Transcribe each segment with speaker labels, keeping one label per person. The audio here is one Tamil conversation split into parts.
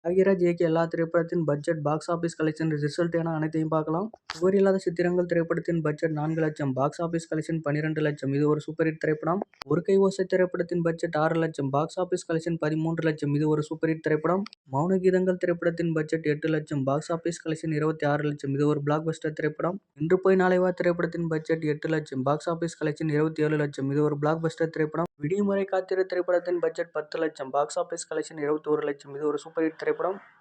Speaker 1: பாக்யராஜ் இயக்கிய எல்லா திரைப்படத்தின் budget, box office collection, result என அனைத்தையும் பார்க்கலாம். சுவர் சித்திரங்கள் திரைப்படத்தின் பட்ஜெட் 4 லட்சம், பாக்ஸ் ஆபீஸ் கலெக்ஷன் 12 லட்சம். இது ஒரு சூப்பர் ஹிட் திரைப்படம். ஒரு கை ஓசை திரைப்படத்தின் பட்ஜெட் 6 லட்சம், பாக்ஸ் ஆபீஸ் கலெக்ஷன் 13 லட்சம். இது ஒரு சூப்பர் ஹிட் திரைப்படம். மௌன கீதங்கள் திரைப்படத்தின் பட்ஜெட் 8 லட்சம், பாக்ஸ் ஆபீஸ் கலெக்ஷன் 26 லட்சம். இது ஒரு பிளாக் பஸ்டர் திரைப்படம். இன்று போய் நாளை வா திரைப்படத்தின் பட்ஜெட் 8 லட்சம், பாக்ஸ் ஆபீஸ் கலெக்ஷன் 27 லட்சம். இது ஒரு பிளாக் பஸ்டர் திரைப்படம். விடியுமுறை காத்திரு திரைப்படத்தின் பட்ஜெட் 10 லட்சம், பாக்ஸ் ஆபீஸ் கலெக்ஷன் 21 லட்சம். இது ஒரு சூப்பர் ஹிட் திரைப்படம்.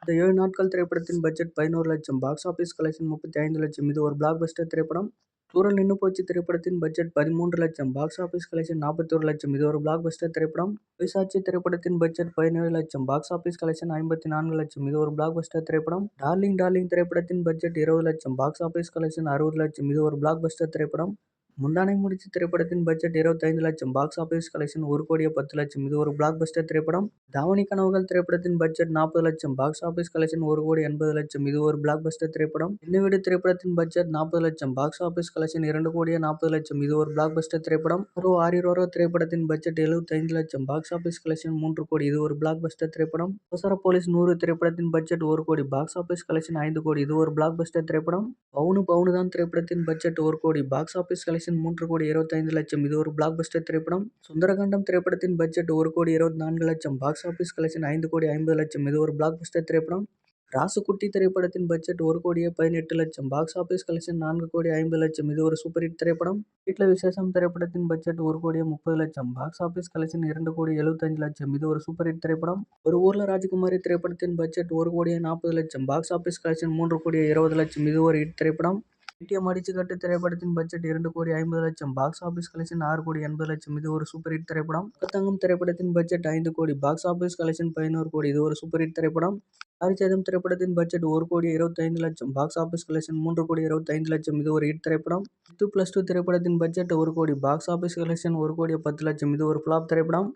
Speaker 1: இந்த 7 நாட்கள் திரைப்படத்தின் பட்ஜெட் 11 லட்சம், பாக்ஸ் ஆபீஸ் கலெக்ஷன் 35 லட்சம். இது ஒரு பிளாக் பஸ்டர் திரைப்படம். தூரல் நின்னு போச்சு திரைப்படத்தின் பட்ஜெட் 13 லட்சம், பாக்ஸ் ஆபீஸ் கலெக்ஷன் 41 லட்சம். இது ஒரு பிளாக் பஸ்டர் திரைப்படம். பொய்சாட்சி திரைப்படத்தின் பட்ஜெட் 17 லட்சம், பாக்ஸ் ஆபீஸ் கலெக்ஷன் 54 லட்சம். இது ஒரு பிளாக் பஸ்டர் திரைப்படம். டார்லிங் டார்லிங் திரைப்படத்தின் பட்ஜெட் 20 லட்சம், பாக்ஸ் ஆபீஸ் கலெக்ஷன் 60 லட்சம். இது ஒரு பிளாக் பஸ்டர் திரைப்படம். முந்தானை முடிச்சு திரைப்படத்தின் பட்ஜெட் 25 லட்சம், பாக்ஸ் ஆபீஸ் கலெக்ஷன் 1,10,00,000. இது ஒரு பிளாக் பஸ்டர் திரைப்படம். தாவணி கனவுகள் திரைப்படத்தின் பட்ஜெட் 40 லட்சம், பாக்ஸ் ஆபீஸ் கலெக்ஷன் 1,80,00,000. இது ஒரு பிளாக் பஸ்டர் திரைப்படம். சின்ன வீடு திரைப்படத்தின் பட்ஜெட் 40 லட்சம், பாக்ஸ் ஆபீஸ் கலெக்ஷன் 2,40,00,000. இது ஒரு பிளாக் பஸ்டர் திரைப்படம். ஆரிரோரோ திரைப்படத்தின் பட்ஜெட் 75 லட்சம், பாக்ஸ் ஆபீஸ் கலெக்ஷன் 3 கோடி. இது ஒரு பிளாக் பஸ்டர் திரைப்படம். அவசர போலீஸ் 100 திரைப்படத்தின் பட்ஜெட் 1 கோடி, பாக்ஸ் ஆபீஸ் கலெக்ஷன் 5 கோடி. இது ஒரு பிளாக் பஸ்டர் திரைப்படம். பவுனு தான் திரைப்படத்தின் பட்ஜெட் 1 கோடி, பாக்ஸ் ஆபீஸ் கலெக்ஷன் 3,25,00,000. இது ஒரு பிளாக் பஸ்டர் திரைப்படம். சுந்தரகாண்டம் திரைப்படத்தின் பட்ஜெட் 1,24,00,000, பாக்ஸ் ஆபீஸ் கலெக்ஷன் 5,50,00,000. இது ஒரு பிளாக் பஸ்டர் திரைப்படம். ராசுகுட்டி திரைப்படத்தின் பட்ஜெட் 1,18,00,000, பாக்ஸ் ஆபீஸ் கலெக்ஷன் 4,50,00,000. இது ஒரு சூப்பர் ஹிட் திரைப்படம். வீட்ல விசேஷம் திரைப்படத்தின் பட்ஜெட் 1,30,00,000, பாக்ஸ் ஆபீஸ் கலெக்ஷன் 2,75,00,000. இது ஒரு சூப்பர் ஹிட் திரைப்படம். ஒரு ஊர்ல ராஜகுமாரி திரைப்படத்தின் பட்ஜெட் 1,40,00,000, பாக்ஸ் ஆபீஸ் கலெக்ஷன் 3,20,00,000. இது ஒரு ஹிட் திரைப்படம். ஏடிஎம் அடிச்சுக்கட்டு திரைப்படத்தின் பட்ஜெட் 2,50,00,000, பாக்ஸ் ஆபீஸ் கலெக்ஷன் 6,80,00,000. இது ஒரு சூப்பர் ஹிட் திரைப்படம். தங்கம் திரைப்படத்தின் பட்ஜெட் 5 கோடி, பாக்ஸ் ஆபீஸ் கலெக்ஷன் 11 கோடி. இது ஒரு சூப்பர் ஹிட் திரைப்படம். பாரிஜாதம் திரைப்படத்தின் பட்ஜெட் 1,25,00,000, பாக்ஸ் ஆபீஸ் கலெக்ஷன் 3,25,00,000. இது ஒரு ஹிட் திரைப்படம். 2+2 திரைப்படத்தின் பட்ஜெட் 1 கோடி, பாக்ஸ் ஆபீஸ் கலெக்ஷன் 1,10,00,000. இது ஒரு ஃபிளாப் திரைப்படம்.